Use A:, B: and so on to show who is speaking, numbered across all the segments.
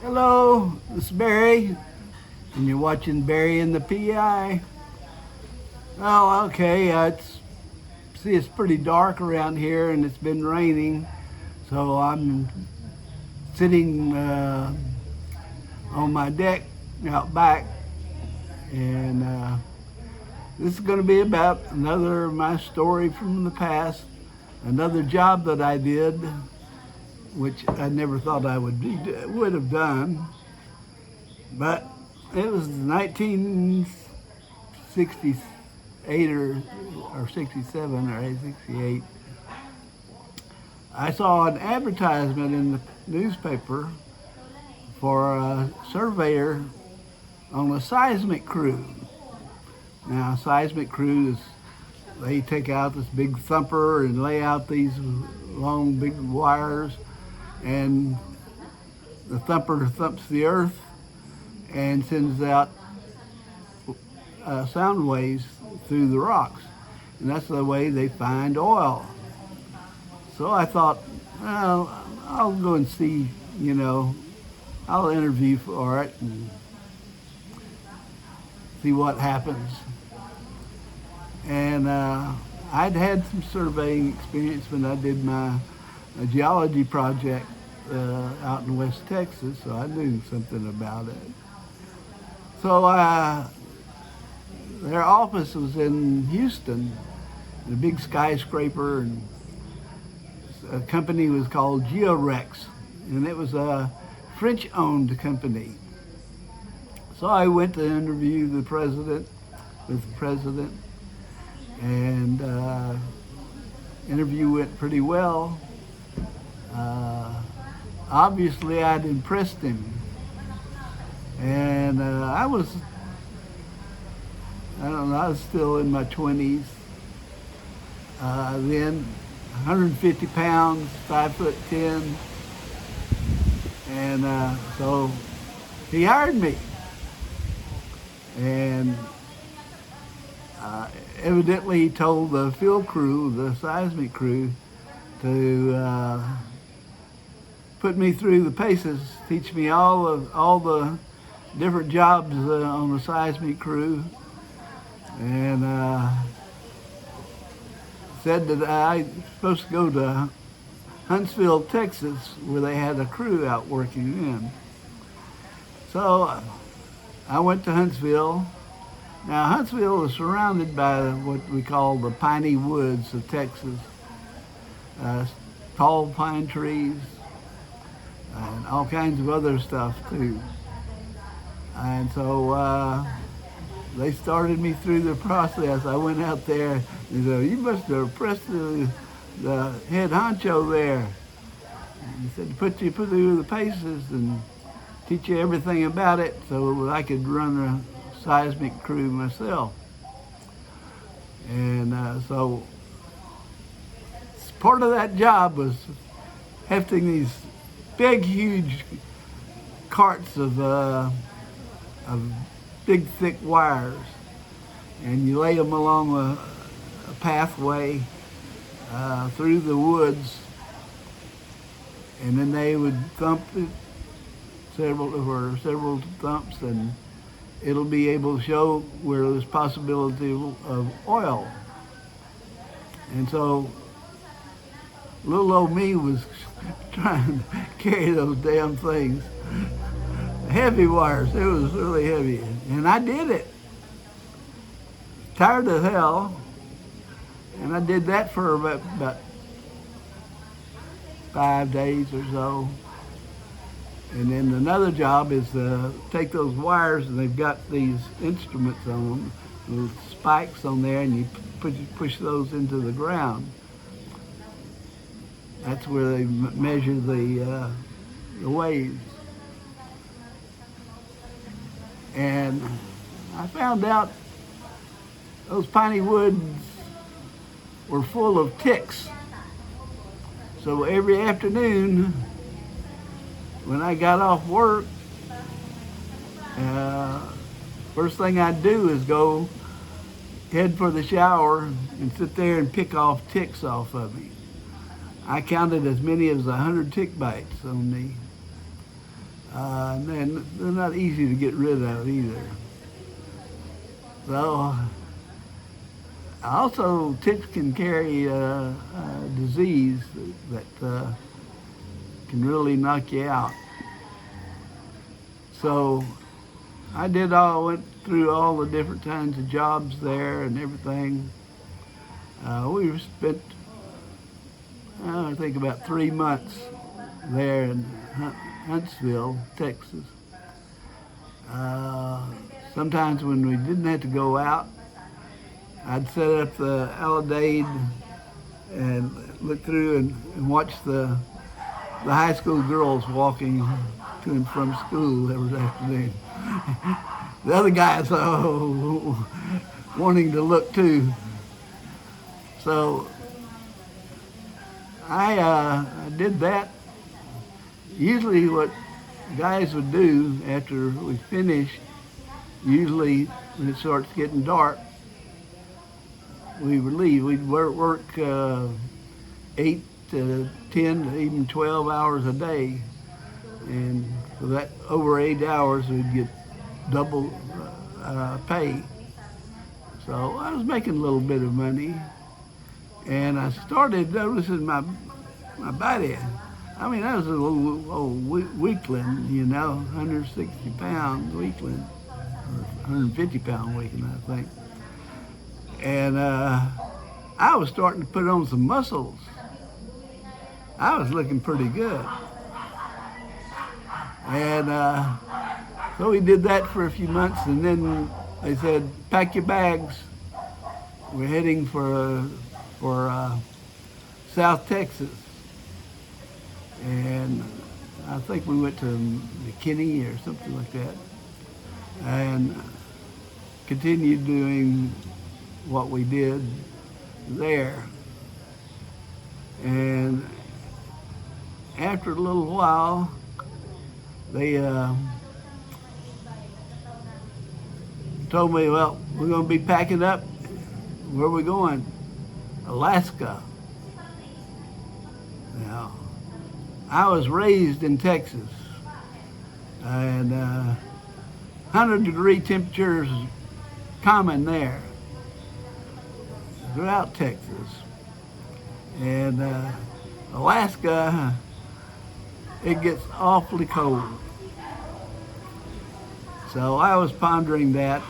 A: Hello, this is Barry, and you're watching Barry and the PI. Oh, okay. It's pretty dark around here, and it's been raining, so I'm sitting on my deck out back, and this is going to be about another of my story from the past, another job that I did, which I never thought I would have done, but it was 1968 or 67 or 68. I saw an advertisement in the newspaper for a surveyor on a seismic crew. Now, a seismic crew is, they take out this big thumper and lay out these long big wires, and the thumper thumps the earth and sends out sound waves through the rocks, and that's the way they find oil. So I thought, well, I'll go and see, I'll interview for it and see what happens. And I'd had some surveying experience when I did my geology project out in West Texas, so I knew something about it. So their office was in Houston, in a big skyscraper, and a company was called Georex, and it was a French-owned company. So I went to interview with the president, and interview went pretty well. Obviously, I'd impressed him, and I was still in my 20s then, 150 pounds, 5'10", and so he hired me, and evidently he told the field crew, the seismic crew, to put me through the paces, teach me all the different jobs on the seismic crew, and said that I was supposed to go to Huntsville, Texas, where they had a crew out working in. So I went to Huntsville. Now, Huntsville is surrounded by what we call the piney woods of Texas, tall pine trees, and all kinds of other stuff too. And so they started me through the process. I went out there and said, "You must have impressed the head honcho there." And he said, put you through the paces and teach you everything about it so I could run a seismic crew myself. And so part of that job was hefting these big, huge carts of big, thick wires, and you lay them along a pathway through the woods, and then they would thump it several thumps, and it'll be able to show where there's possibility of oil. And so little old me was trying to carry those damn things. Heavy wires, it was really heavy. And I did it. Tired as hell. And I did that for about 5 days or so. And then another job is to take those wires, and they've got these instruments on them, with spikes on there, and you push those into the ground. That's where they measure the waves. And I found out those piney woods were full of ticks. So every afternoon, when I got off work, first thing I'd do is go head for the shower and sit there and pick off ticks off of me. I counted as many as 100 tick bites on me. And then they're not easy to get rid of either. So, also ticks can carry a disease that can really knock you out. So I went through all the different kinds of jobs there and everything. We spent, I think, about 3 months there in Huntsville, Texas. Sometimes when we didn't have to go out, I'd set up the Alidade and look through and watch the high school girls walking to and from school every afternoon. The other guys, wanting to look too. So I did that. Usually what guys would do after we finished, usually when it starts getting dark, we would leave. We'd work 8 to 10 even 12 hours a day. And for that over 8 hours, we'd get double pay. So I was making a little bit of money. And I started noticing my body. I mean, I was a little old weakling, 160 pound weakling, or 150 pound weakling, I think. And I was starting to put on some muscles. I was looking pretty good. And so we did that for a few months, and then they said, pack your bags. We're heading for South Texas. And I think we went to McKinney or something like that, and continued doing what we did there. And after a little while, they told me, well, we're going to be packing up. Where are we going? Alaska. Now, I was raised in Texas, and 100-degree temperatures common there throughout Texas. And Alaska, it gets awfully cold. So I was pondering that,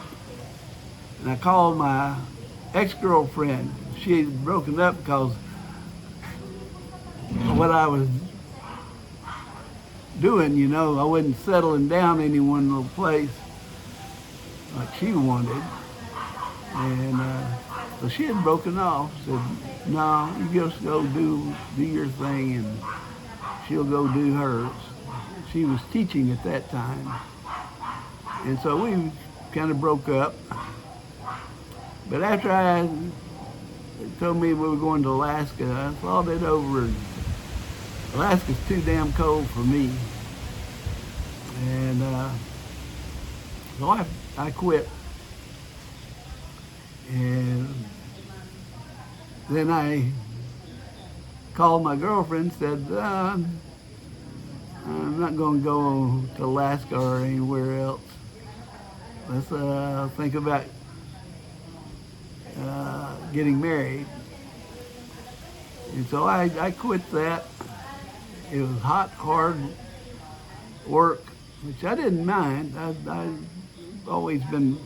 A: and I called my ex-girlfriend. She had broken up because of what I was doing, I wasn't settling down any one little place like she wanted. And so she had broken off, said, no, you just go do your thing, and she'll go do hers. She was teaching at that time. And so we kind of broke up. But after they told me we were going to Alaska, I thought it over, and Alaska's too damn cold for me. And so I quit. And then I called my girlfriend and said, I'm not going to go to Alaska or anywhere else. Let's think about getting married. And so I quit that. It was hot, hard work, which I didn't mind. I've always been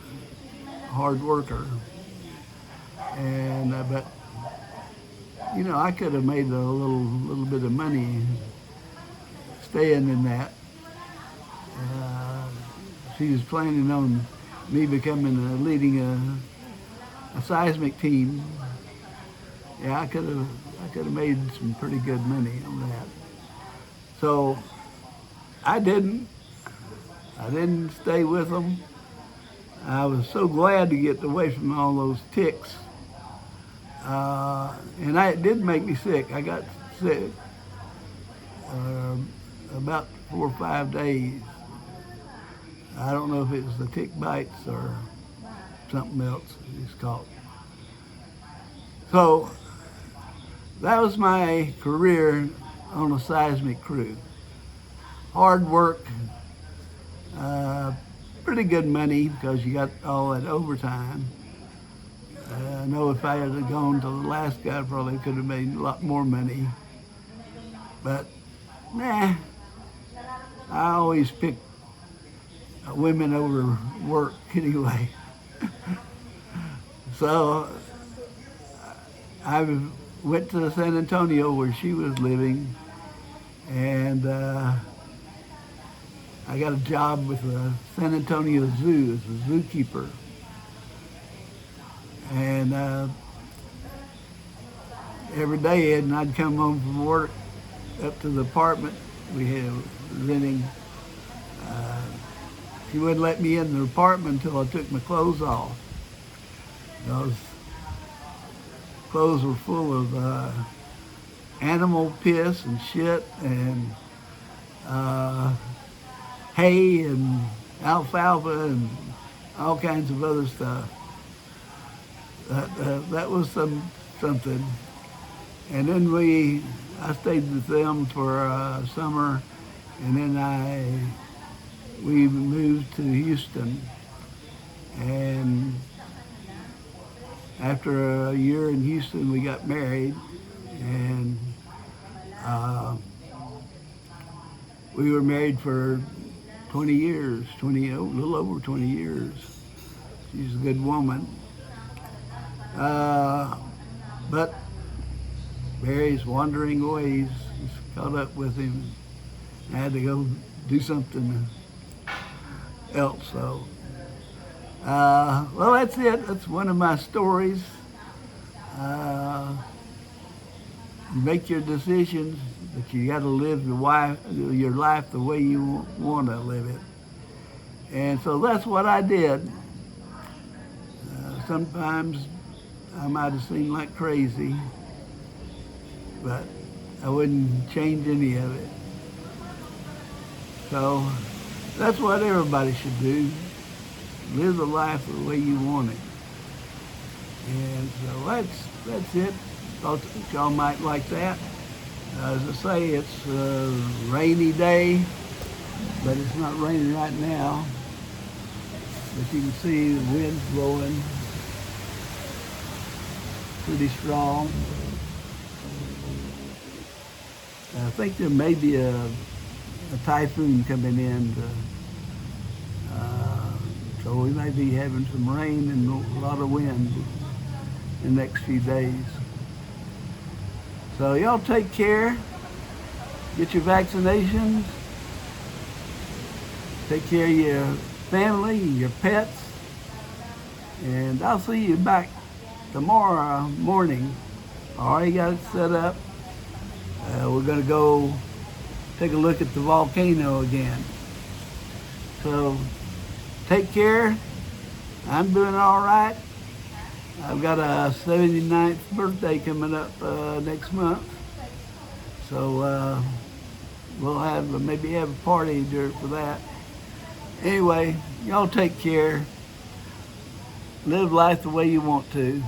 A: a hard worker. And but I could have made a little bit of money staying in that. She was planning on me becoming leading a Sciesmic team. Yeah, I could have made some pretty good money on that. So I didn't stay with them. I was so glad to get away from all those ticks. And it did make me sick. I got sick about 4 or 5 days. I don't know if it was the tick bites or something else it's called. So that was my career on a seismic crew. Hard work, Uh, Pretty good money because you got all that overtime. I know if I had gone to Alaska, I probably could have made a lot more money. But, nah, I always pick women over work anyway. So I went to San Antonio where she was living, and I got a job with the San Antonio Zoo as a zookeeper. And every day, Ed and I'd come home from work up to the apartment we had renting. She wouldn't let me in the apartment until I took my clothes off. Those clothes were full of animal piss and shit and hay and alfalfa and all kinds of other stuff. That was something. And then I stayed with them for summer, and then we moved to Houston. And after a year in Houston, we got married, and we were married for 20 years, a little over 20 years. She's a good woman. But Barry's wandering ways caught up with him. I had to go do something else. So, well, that's it. That's one of my stories. You make your decisions, but you got to live your life the way you want to live it. And so that's what I did. Sometimes I might have seemed like crazy, but I wouldn't change any of it. So that's what everybody should do. Live the life the way you want it. And so that's it. Thought y'all might like that. As I say, it's a rainy day, but it's not raining right now. But you can see the wind's blowing pretty strong. I think there may be a typhoon coming in, so we may be having some rain and a lot of wind in the next few days. So y'all take care, get your vaccinations, take care of your family, your pets, and I'll see you back tomorrow morning. I already got it set up. We're going to go take a look at the volcano again. So take care. I'm doing all right. I've got a 79th birthday coming up next month. So we'll maybe have a party for that. Anyway, y'all take care. Live life the way you want to.